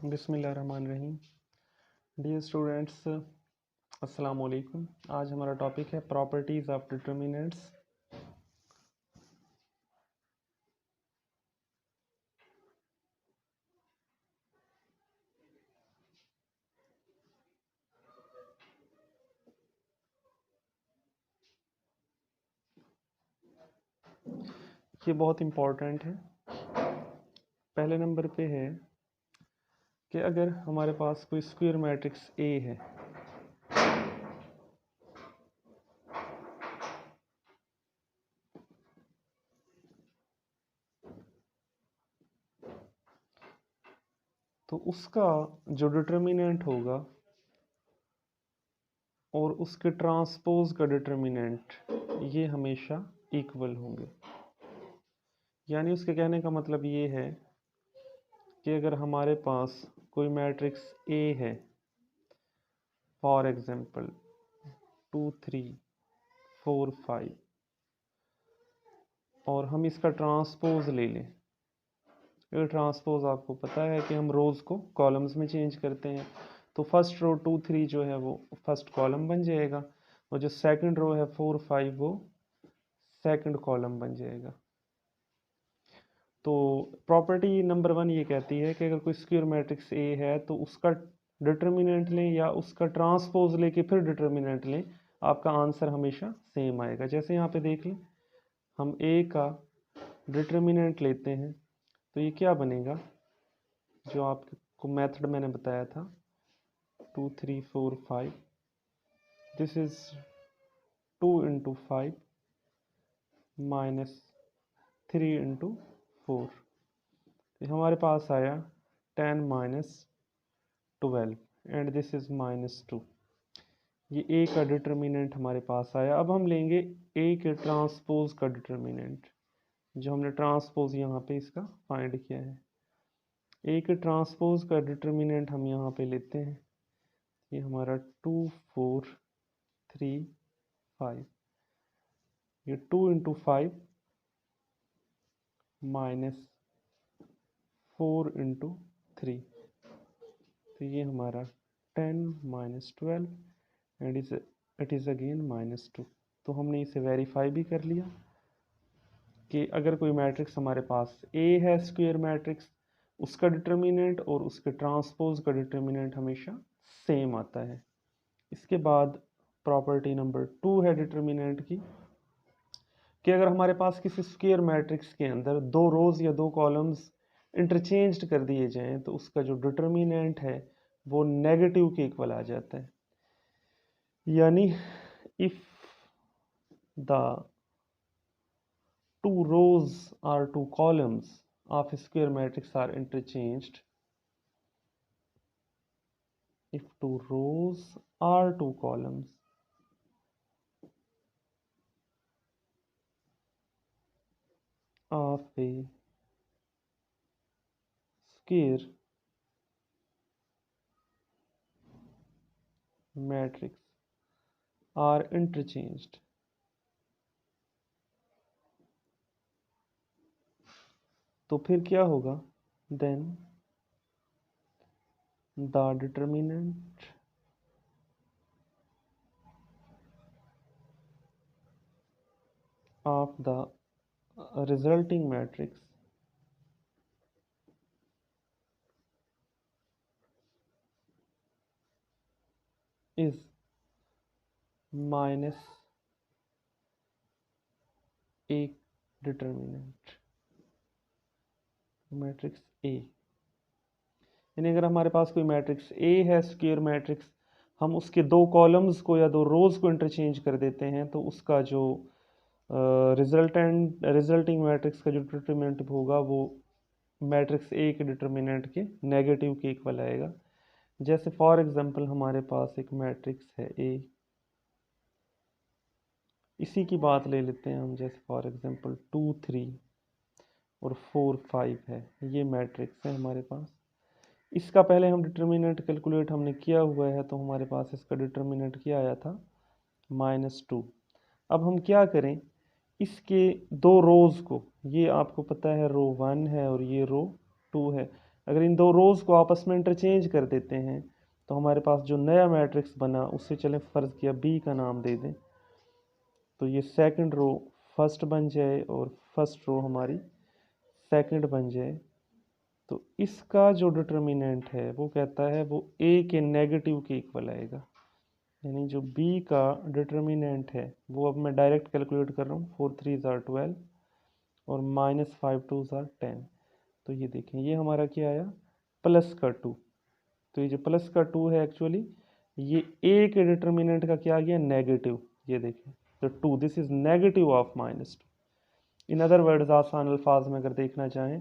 बिस्मिल्लाहिर्रहमानिर्रहीम। Dear students, अस्सलाम वालेकुम। आज हमारा टॉपिक है प्रॉपर्टीज़ ऑफ डिटर्मिनेंट्स। ये बहुत इम्पोर्टेंट है। पहले नंबर पे है कि अगर हमारे पास कोई स्क्वायर मैट्रिक्स ए है तो उसका जो डिटर्मिनेंट होगा और उसके ट्रांसपोज का डिटर्मिनेंट ये हमेशा इक्वल होंगे। यानी उसके कहने का मतलब ये है कि अगर हमारे पास कोई मैट्रिक्स ए है, फॉर एग्जांपल 2 3 4 5, और हम इसका ट्रांसपोज ले लें। ये ट्रांसपोज आपको पता है कि हम रोज़ को कॉलम्स में चेंज करते हैं, तो फर्स्ट रो 2 3 जो है वो फर्स्ट कॉलम बन जाएगा, और जो सेकंड रो है 4 5 वो सेकंड कॉलम बन जाएगा। तो प्रॉपर्टी नंबर 1 ये कहती है कि अगर कोई स्क्वायर मैट्रिक्स ए है तो उसका डिटर्मिनेंट लें या उसका ट्रांसपोज लेके फिर डिटर्मिनेंट लें, आपका आंसर हमेशा सेम आएगा। जैसे यहाँ पे देख लें, हम ए का डिटर्मिनेंट लेते हैं तो ये क्या बनेगा, जो आपको मेथड मैंने बताया था 2 3 4 5, this is 2 into 5 minus 3 into 4, हमारे पास आया 10 minus 12 and this is minus 2। ये ए का डिटर्मिनेंट हमारे पास आया। अब हम लेंगे ए के ट्रांसपोज का डिटर्मिनेंट, जो हमने ट्रांसपोज यहाँ पे इसका फाइंड किया है। ए के ट्रांसपोज का डिटर्मिनेंट हम यहाँ पे लेते हैं, ये हमारा 2 4 3 5, ये 2 इंटू 5 माइनस 4 इंटू 3, तो ये हमारा 10 minus 12 and it is again minus 2। तो हमने इसे वेरीफाई भी कर लिया कि अगर कोई मैट्रिक्स हमारे पास ए है, स्क्वायर मैट्रिक्स, उसका डिटर्मिनेंट और उसके ट्रांसपोज का डिटर्मिनेंट हमेशा सेम आता है। इसके बाद प्रॉपर्टी नंबर 2 है डिटर्मिनेंट की, कि अगर हमारे पास किसी स्क्वायर मैट्रिक्स के अंदर दो रोज या दो कॉलम्स इंटरचेंज्ड कर दिए जाएं तो उसका जो डिटर्मिनेंट है वो नेगेटिव के इक्वल आ जाता है। यानी if the two rows or two columns of a square matrix are interchanged, if two rows or two columns of a square matrix are interchanged, तो फिर क्या होगा, then the determinant of the resulting matrix is minus एक determinant matrix A. यानी अगर हमारे पास कोई matrix A है, स्क्वायर मैट्रिक्स, हम उसके दो कॉलम्स को या दो रोज को इंटरचेंज कर देते हैं तो उसका जो रिजल्टिंग मैट्रिक्स का जो डिटर्मिनेंट होगा वो मैट्रिक्स ए के डिटर्मिनेंट के नेगेटिव के इक्वल आएगा। जैसे फॉर एग्जांपल हमारे पास एक मैट्रिक्स है ए, इसी की बात ले लेते हैं हम। जैसे फॉर एग्जांपल 2 3 और 4 5 है, ये मैट्रिक्स है हमारे पास। इसका पहले हम डिटर्मिनेंट कैलकुलेट हमने किया हुआ है, तो हमारे पास इसका डिटर्मिनेंट क्या आया था, -2। अब हम क्या करें, इसके दो रोज़ को, ये आपको पता है रो 1 है और ये रो 2 है, अगर इन दो रोज़ को आपस में इंटरचेंज कर देते हैं तो हमारे पास जो नया मैट्रिक्स बना उससे चलें फ़र्ज़ किया बी का नाम दे दें, तो ये सेकंड रो फर्स्ट बन जाए और फर्स्ट रो हमारी सेकंड बन जाए। तो इसका जो डिटर्मिनेंट है वो कहता है वो ए के नेगेटिव के इक्वल आएगा, यानी जो बी का डिटर्मिनेंट है वो अब मैं डायरेक्ट कैलकुलेट कर रहा हूँ। 4 3 ज़ार 12 और -5 2 ज़ार 10। तो ये देखें ये हमारा क्या आया, प्लस का 2। तो ये जो प्लस का 2 है एक्चुअली ये ए के डिटर्मिनेंट का क्या आ गया, नेगेटिव। ये देखें तो 2, this is negative of -2। In other words आसान अल्फाज में अगर देखना चाहें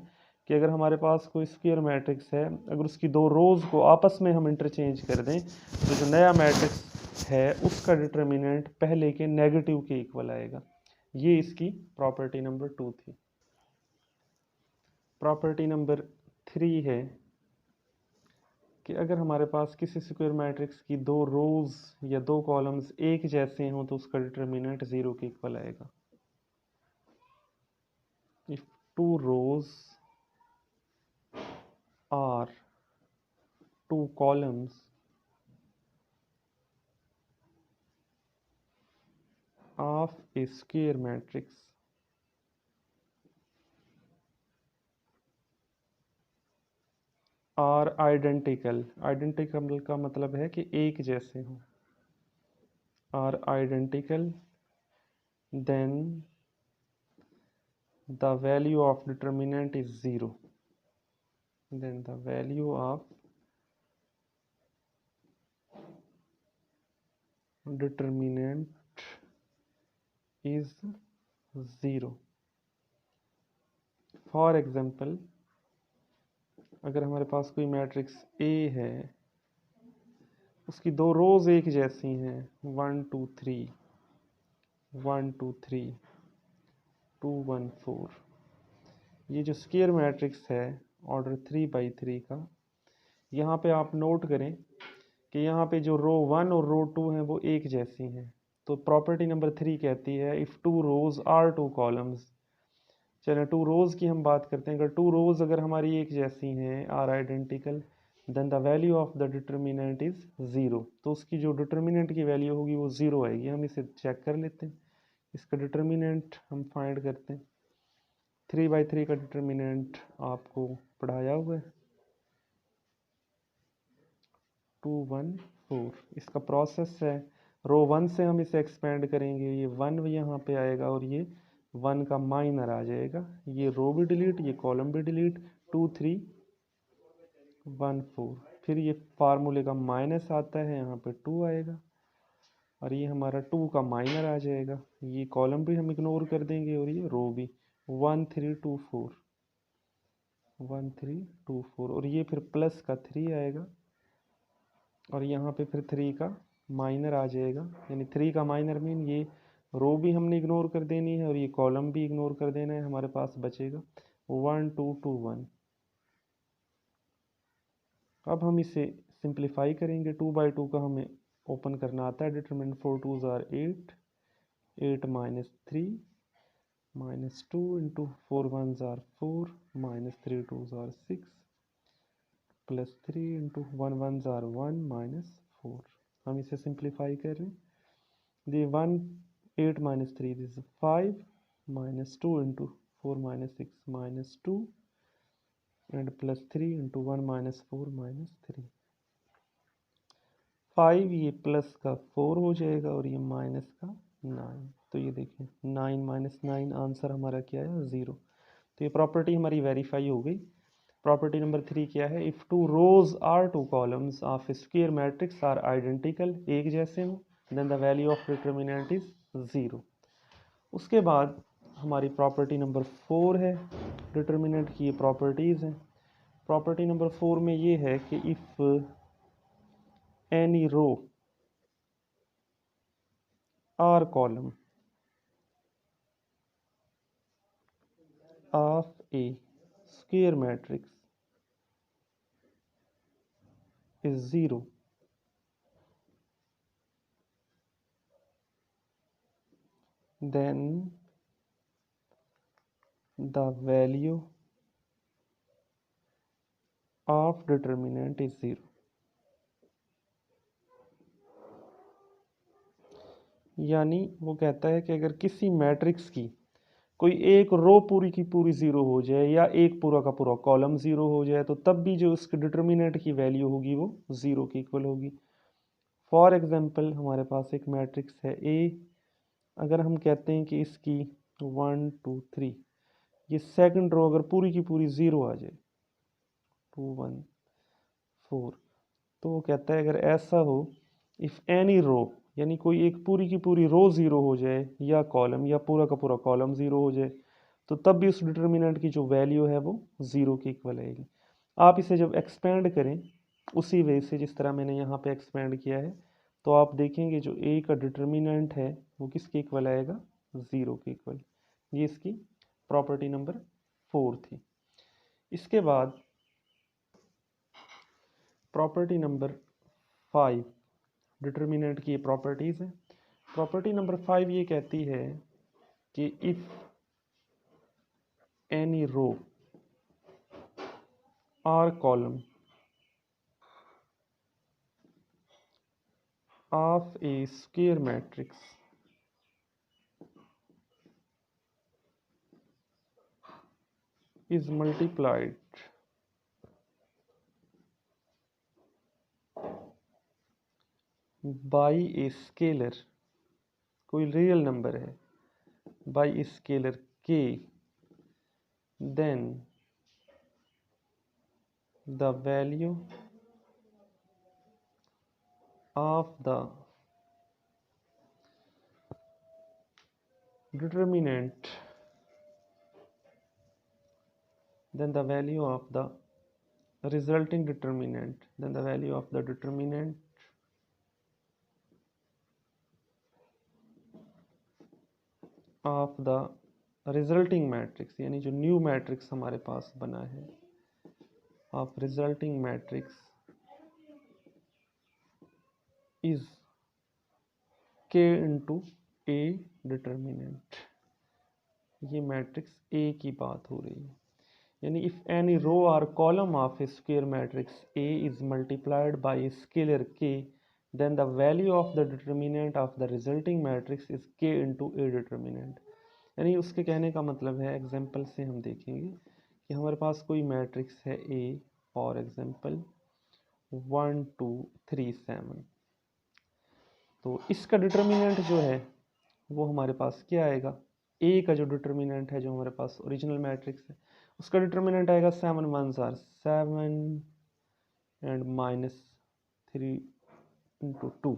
कि अगर हमारे पास कोई स्क्वायर मैट्रिक्स है, अगर उसकी दो रोज़ को आपस में हम इंटरचेंज कर दें तो जो नया मैट्रिक्स है उसका डिटर्मिनेंट पहले के नेगेटिव के इक्वल आएगा। ये इसकी प्रॉपर्टी नंबर 2 थी। प्रॉपर्टी नंबर 3 है कि अगर हमारे पास किसी स्क्वायर मैट्रिक्स की दो रोज़ या दो कॉलम्स एक जैसे हों तो उसका डिटर्मिनेंट 0 के इक्वल आएगा। If two rose are two columns of a square matrix are identical, identical का मतलब है कि एक जैसे हों, are identical then the value of determinant is 0, then the value of determinant is 0। For example अगर हमारे पास कोई मैट्रिक्स ए है, उसकी दो रोज़ एक जैसी हैं 1 2 3 1 2 3 2 1 4। ये जो स्क्वायर मैट्रिक्स है ऑर्डर 3/3 का, यहाँ पे आप नोट करें कि यहाँ पे जो रो 1 और रो 2 हैं वो एक जैसी हैं। तो प्रॉपर्टी नंबर 3 कहती है if two rows or two columns. चलें टू रोज़ की हम बात करते हैं। अगर टू रोज़ अगर हमारी एक जैसी हैं, are identical, then the value of the determinant is 0। तो उसकी जो डिटर्मिनेंट की वैल्यू होगी वो 0 आएगी। हम इसे चेक कर लेते हैं, इसका डिटर्मिनेंट हम फाइंड करते हैं। 3/3 का डिटर्मिनेंट आपको पढ़ाया हुआ है 2 1 4। इसका प्रोसेस है, रो 1 से हम इसे एक्सपेंड करेंगे, ये 1 यहाँ पे आएगा और ये 1 का माइनर आ जाएगा। ये रो भी डिलीट, ये कॉलम भी डिलीट। 2 3 1 4, फिर ये फार्मूले का माइनस आता है, यहाँ पे 2 आएगा और ये हमारा 2 का माइनर आ जाएगा। ये कॉलम भी हम इग्नोर कर देंगे और ये रो भी। 1 3 2 4 1 3 2 4 और ये फिर प्लस का 3 आएगा और यहाँ पे फिर 3 का माइनर आ जाएगा। यानी 3 का माइनर मीन ये रो भी हमने इग्नोर कर देनी है और ये कॉलम भी इग्नोर कर देना है। हमारे पास बचेगा 1 2 2 1। अब हम इसे सिंप्लीफाई करेंगे। 2/2 का हमें ओपन करना आता है डिटरमिनेंट। 4 2 ज़ार 8 8 -3 -2 इंटू 4 1 ज़ार 4 -3 2 ज़ार 6 +3 इंटू 1 1 ज़ार 1 -4। हम इसे सिंप्लीफाई कर रहे हैं। The 1 8 -3 this is 5 -2 into 4 -6 -2 and +3 into 1 -4 -3। 5 ये प्लस का 4 हो जाएगा और ये माइनस का 9। तो ये देखिए 9 - 9 आंसर हमारा क्या है, 0। तो ये प्रॉपर्टी हमारी वेरीफाई हो गई। प्रॉपर्टी नंबर 3 क्या है, if two rows or two columns of square matrix are identical, एक जैसे हो, then the value of determinant is 0। उसके बाद हमारी प्रॉपर्टी नंबर 4 है, डिटर्मिनेंट की ये प्रॉपर्टीज़ हैं। प्रॉपर्टी नंबर 4 में ये है कि if any row or column of a square matrix is 0, then the value of determinant is 0। यानी वो कहता है कि अगर किसी मैट्रिक्स की कोई एक रो पूरी की पूरी 0 हो जाए या एक पूरा का पूरा कॉलम 0 हो जाए तो तब भी जो उसके डिटर्मिनेंट की वैल्यू होगी वो 0 के इक्वल होगी। फॉर एग्जांपल हमारे पास एक मैट्रिक्स है ए, अगर हम कहते हैं कि इसकी 1 2 3 ये सेकंड रो अगर पूरी की पूरी 0 आ जाए 2 1 4, तो वो कहता है अगर ऐसा हो, इफ़ एनी रो यानी कोई एक पूरी की पूरी रो 0 हो जाए या कॉलम या पूरा का पूरा कॉलम 0 हो जाए तो तब भी उस डिटर्मिनेंट की जो वैल्यू है वो 0 के इक्वल आएगी। आप इसे जब एक्सपेंड करें उसी वे से जिस तरह मैंने यहाँ पे एक्सपेंड किया है तो आप देखेंगे जो ए का डिटर्मिनेंट है वो किसके इक्वल आएगा, 0 के इक्वल। ये इसकी प्रॉपर्टी नंबर 4 थी। इसके बाद प्रॉपर्टी नंबर 5, डिटर्मिनेंट की प्रॉपर्टीज़ हैं। प्रॉपर्टी नंबर 5 ये कहती है कि इफ़ एनी रो और column of a square matrix is multiplied by a scalar, कोई रियल नंबर है, by a scalar k, then the value of the determinant, then the value of the resulting determinant, then the value of the determinant of the resulting matrix, यानी जो new matrix हमारे पास बना है of resulting matrix is k into a determinant। ये matrix A की बात हो रही है। यानी इफ एनी रो और column of a square matrix A is multiplied by a scalar k, then the value of the determinant of the resulting matrix is k into a determinant। यानी उसके कहने का मतलब है, एग्जाम्पल से हम देखेंगे कि हमारे पास कोई मैट्रिक्स है A, फॉर एग्जाम्पल 1 2 3 7, तो इसका डिटर्मिनेंट जो है वो हमारे पास क्या आएगा, ए का जो डिटर्मिनेंट है जो हमारे पास ओरिजिनल मैट्रिक्स है उसका डिटर्मिनेंट आएगा 7 1s are 7 एंड -3 into 2,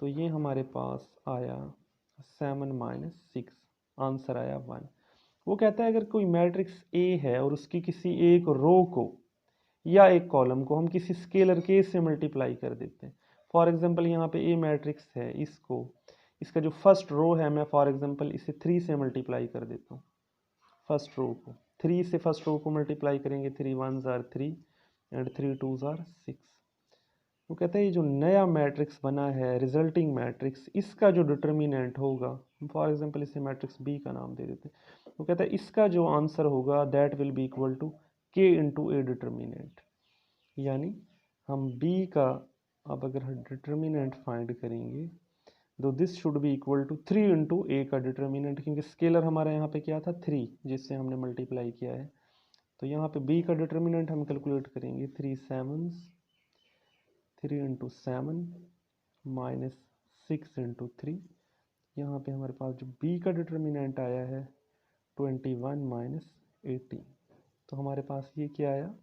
तो ये हमारे पास आया 7 - 6, आंसर आया 1। वो कहता है अगर कोई मैट्रिक्स ए है और उसकी किसी एक रो को या एक कॉलम को हम किसी स्केलर के से मल्टीप्लाई कर देते हैं। फॉर एग्जांपल यहाँ पे ए मैट्रिक्स है, इसका जो फर्स्ट रो है मैं फॉर एग्जांपल इसे 3 से मल्टीप्लाई कर देता हूँ। फर्स्ट रो को 3 से फर्स्ट रो को मल्टीप्लाई करेंगे, 3 1s are 3 and 3 2s are 6। वो कहता है ये जो नया मैट्रिक्स बना है रिजल्टिंग मैट्रिक्स, इसका जो डिटर्मिनेंट होगा, फॉर एग्जांपल इसे मैट्रिक्स बी का नाम दे देते हैं। वो कहता है इसका जो आंसर होगा that will be equal to K into a determinant. यानी हम b का अब अगर हम डिटर्मिनेंट फाइंड करेंगे तो this should be equal to 3 into A का डिटर्मिनेंट, क्योंकि स्केलर हमारा यहाँ पे क्या था 3 जिससे हमने मल्टीप्लाई किया है। तो यहाँ पे b का डिटर्मिनेंट हम कैलकुलेट करेंगे 3 7s, 3 इंटू 7 माइनस 6 इंटू 3। यहाँ पे हमारे पास जो b का डिटर्मिनेंट आया है 21 माइनस 18, तो हमारे पास ये क्या आया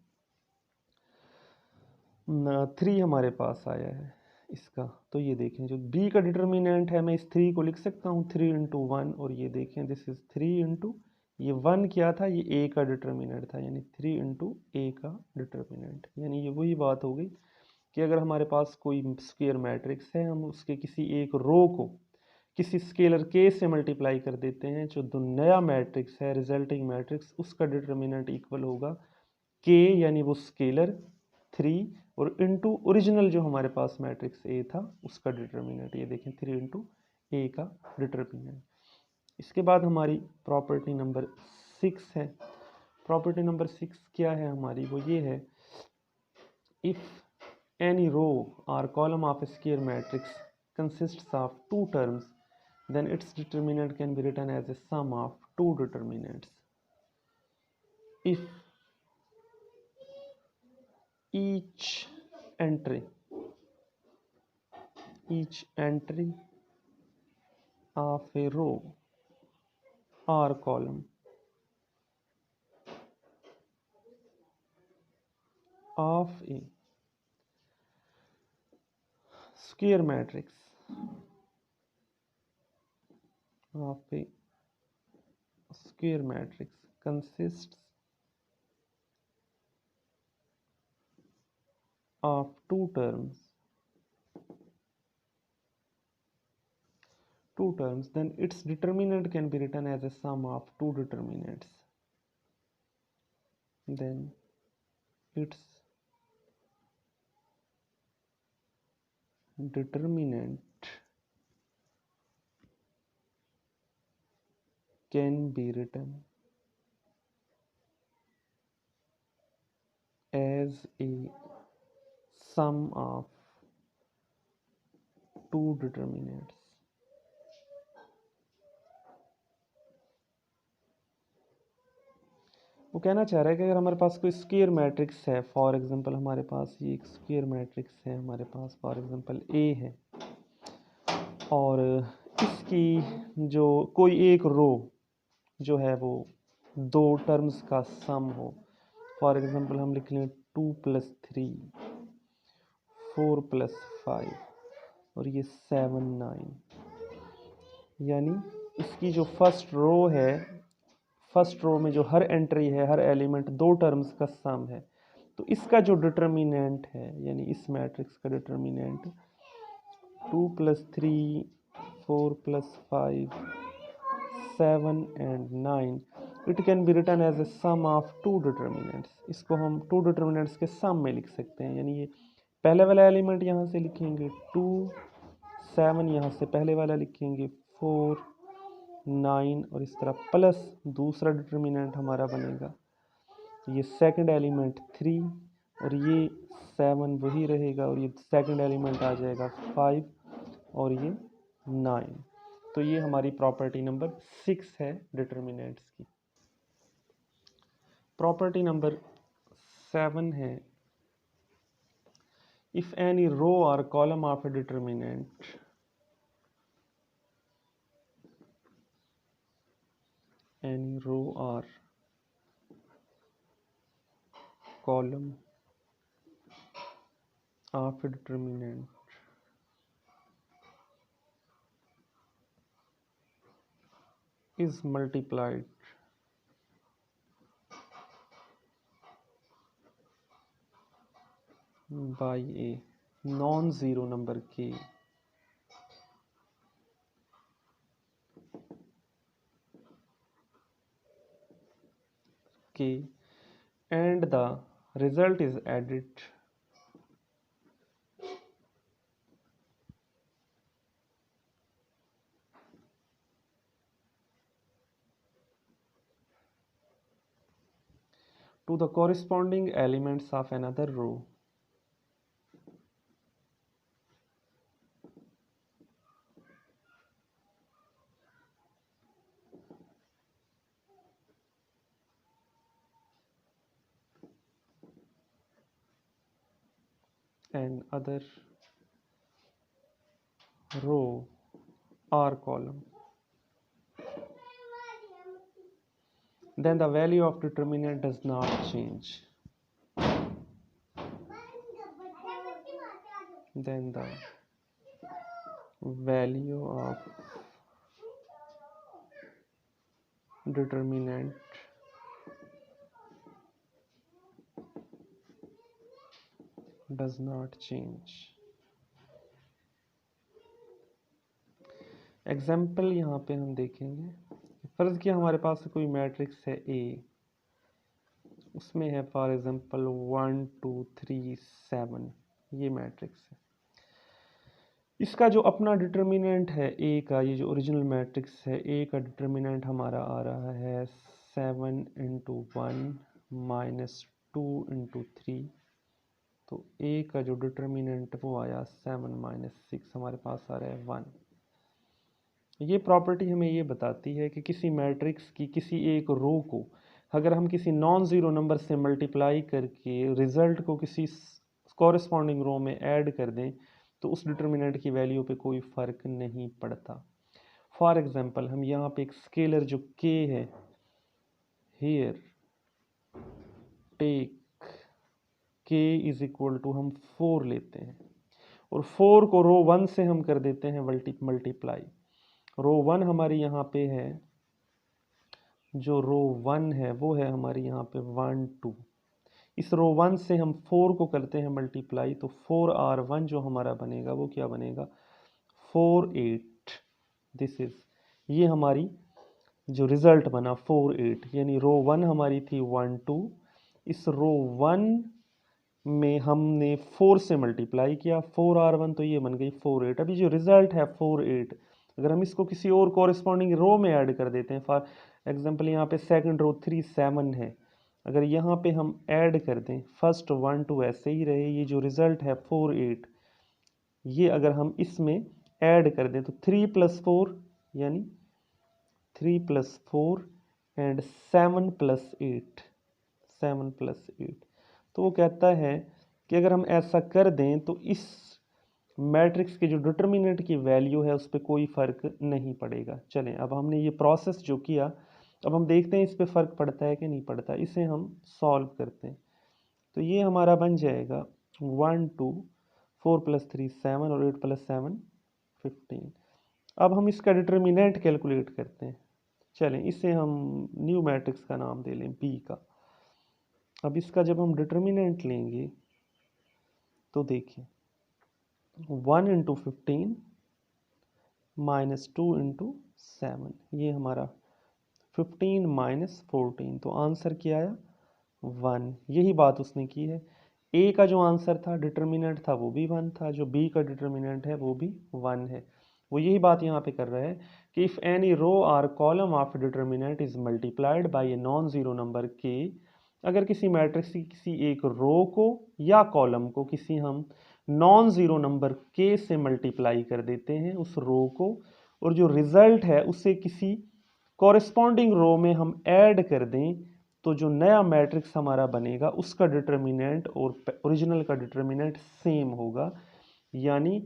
3 हमारे पास आया है इसका। तो ये देखें जो b का डिटर्मिनेंट है मैं इस 3 को लिख सकता हूँ 3 इंटू 1, और ये देखें दिस इज 3 इंटू ये 1 क्या था, ये a का डिटर्मिनेंट था, यानी 3 इंटू a का डिटर्मिनेंट। यानी ये वही बात हो गई कि अगर हमारे पास कोई स्क्वायर मैट्रिक्स है हम उसके किसी एक रो को किसी स्केलर k से मल्टीप्लाई कर देते हैं, जो नया मैट्रिक्स है रिजल्टिंग मैट्रिक्स उसका डिटर्मिनेंट इक्वल होगा k यानी वो स्केलर 3 और इनटू ओरिजिनल जो हमारे पास मैट्रिक्स ए था उसका डिटर्मिनेंट। ये देखें 3 इंटू ए का डिटर्मिनेंट। इसके बाद हमारी प्रॉपर्टी नंबर 6 है। प्रॉपर्टी नंबर 6 क्या है हमारी, वो ये है if any row or column of a square matrix consists of two terms, then its determinant can be written as a sum of two determinants. If each entry of a row or column of a square matrix consists of two terms, then its determinant can be written as a sum of two determinants. Then its determinant can be written as a sum of two determinants. वो कहना चाह रहा है कि अगर हमारे पास कोई square matrix है, फॉर एग्जांपल हमारे पास ये एक स्क्वायर मैट्रिक्स है, हमारे पास फॉर एग्जांपल ए है, और इसकी जो कोई एक रो जो है वो दो टर्म्स का सम हो, फॉर एग्जांपल हम लिख लें 2 + 3, 4 + 5 और ये 7 9, यानी इसकी जो फर्स्ट रो है, फर्स्ट रो में जो हर एंट्री है, हर एलिमेंट दो टर्म्स का सम है, तो इसका जो डिटर्मिनेंट है, यानी इस मैट्रिक्स का determinant 2 + 3, 4 + 5, 7 and 9, it can be written as a sum of two determinants. इसको हम टू डिटर्मिनेंट्स के सम में लिख सकते हैं, यानी ये पहले वाला एलिमेंट यहाँ से लिखेंगे 2, 7 यहाँ से पहले वाला लिखेंगे 4, 9 और इस तरह प्लस दूसरा डिटर्मिनेंट हमारा बनेगा ये सेकंड एलिमेंट 3 और ये 7 वही रहेगा और ये सेकंड एलिमेंट आ जाएगा 5 और ये 9. तो ये हमारी प्रॉपर्टी नंबर 6 है डिटर्मिनेंट्स की. प्रॉपर्टी नंबर 7 है इफ एनी रो और column of A determinant any row or column of a determinant is multiplied by a non-zero number k and the result is added to the corresponding elements of another row and other row or column. Then the value of determinant does not change. Then the value of determinant does not change. Example यहाँ पे हम देखेंगे. फर्ज किया हमारे पास कोई matrix है ए, उसमें है फॉर एग्जांपल 1 2 3 7, ये मैट्रिक्स है. इसका जो अपना डिटर्मिनेंट है ए का, ये जो ओरिजिनल मैट्रिक्स है ए का डिटर्मिनेंट हमारा आ रहा है 7 × 1 - 2 × 3, तो ए का जो डिटर्मिनेंट वो आया 7 माइनस 6, हमारे पास आ रहा है 1। ये प्रॉपर्टी हमें ये बताती है कि किसी मैट्रिक्स की किसी एक रो को अगर हम किसी नॉन ज़ीरो नंबर से मल्टीप्लाई करके रिजल्ट को किसी कॉरेस्पॉन्डिंग रो में ऐड कर दें तो उस डिटर्मिनेंट की वैल्यू पे कोई फ़र्क नहीं पड़ता। फॉर एग्जांपल हम यहाँ पे एक स्केलर जो k है, here take k is equal to हम 4 लेते हैं और 4 को रो 1 से हम कर देते हैं मल्टीप्लाई। रो 1 हमारी यहाँ पे है, जो रो 1 है वो है हमारी यहाँ पे 1 2। इस रो 1 से हम 4 को करते हैं मल्टीप्लाई, तो 4r1 जो हमारा बनेगा वो क्या बनेगा 4 8। दिस इज ये हमारी जो रिजल्ट बना 4 8, यानी रो 1 हमारी थी 1 2, इस रो 1 में हमने 4 से मल्टीप्लाई किया 4r1, तो ये बन गई 4 8। अभी जो रिजल्ट है 4 8, अगर हम इसको किसी और कॉरेस्पॉन्डिंग रो में ऐड कर देते हैं, फॉर एग्जांपल यहाँ पे सेकंड रो 3 7 है, अगर यहाँ पे हम ऐड कर दें फर्स्ट 1 2 ऐसे ही रहे, ये जो रिजल्ट है 4 8, ये अगर हम इसमें ऐड कर दें तो 3 + 4 यानी 3 + 4 एंड 7 + 8, 7 + 8। तो वो कहता है कि अगर हम ऐसा कर दें तो इस मैट्रिक्स के जो डिटर्मिनेंट की वैल्यू है उस पर कोई फ़र्क नहीं पड़ेगा। चलें, अब हमने ये प्रोसेस जो किया, अब हम देखते हैं इस पर फ़र्क पड़ता है कि नहीं पड़ता। इसे हम सॉल्व करते हैं तो ये हमारा बन जाएगा 1 2 4 + 3 7 और 8 + 7 15। अब हम इसका डिटर्मिनेंट कैलकुलेट करते हैं। चलें, इसे हम न्यू मैट्रिक्स का नाम दे लें बी का। अब इसका जब हम डिटर्मिनेंट लेंगे तो देखिए 1 × 15 माइनस 2 × 7, ये हमारा 15 माइनस 14, तो आंसर क्या आया 1। यही बात उसने की है। ए का जो आंसर था डिटर्मिनेंट था वो भी 1 था, जो बी का डिटर्मिनेंट है वो भी 1 है। वो यही बात यहाँ पे कर रहा है कि if any row or column of determinant is multiplied by a non zero number के, अगर किसी मैट्रिक्स की किसी एक रो को या कॉलम को किसी हम नॉन ज़ीरो नंबर के से मल्टीप्लाई कर देते हैं उस रो को, और जो रिजल्ट है उसे किसी कॉरेस्पॉन्डिंग रो में हम ऐड कर दें, तो जो नया मैट्रिक्स हमारा बनेगा उसका डिटर्मिनेंट और ओरिजिनल का डिटर्मिनेंट सेम होगा, यानी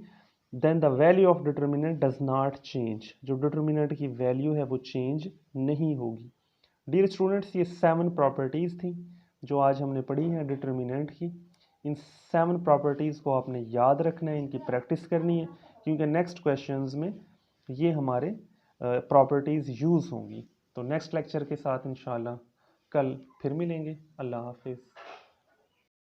then the value of determinant does not change. जो डिटर्मिनेंट की वैल्यू है वो चेंज नहीं होगी। डियर स्टूडेंट्स, ये 7 प्रॉपर्टीज़ थी जो आज हमने पढ़ी हैं डिटर्मिनेंट की। इन 7 प्रॉपर्टीज़ को आपने याद रखना है, इनकी प्रैक्टिस करनी है, क्योंकि नेक्स्ट क्वेश्चंस में ये हमारे प्रॉपर्टीज़ यूज़ होंगी। तो नेक्स्ट लेक्चर के साथ इंशाल्लाह कल फिर मिलेंगे। अल्लाह हाफिज़।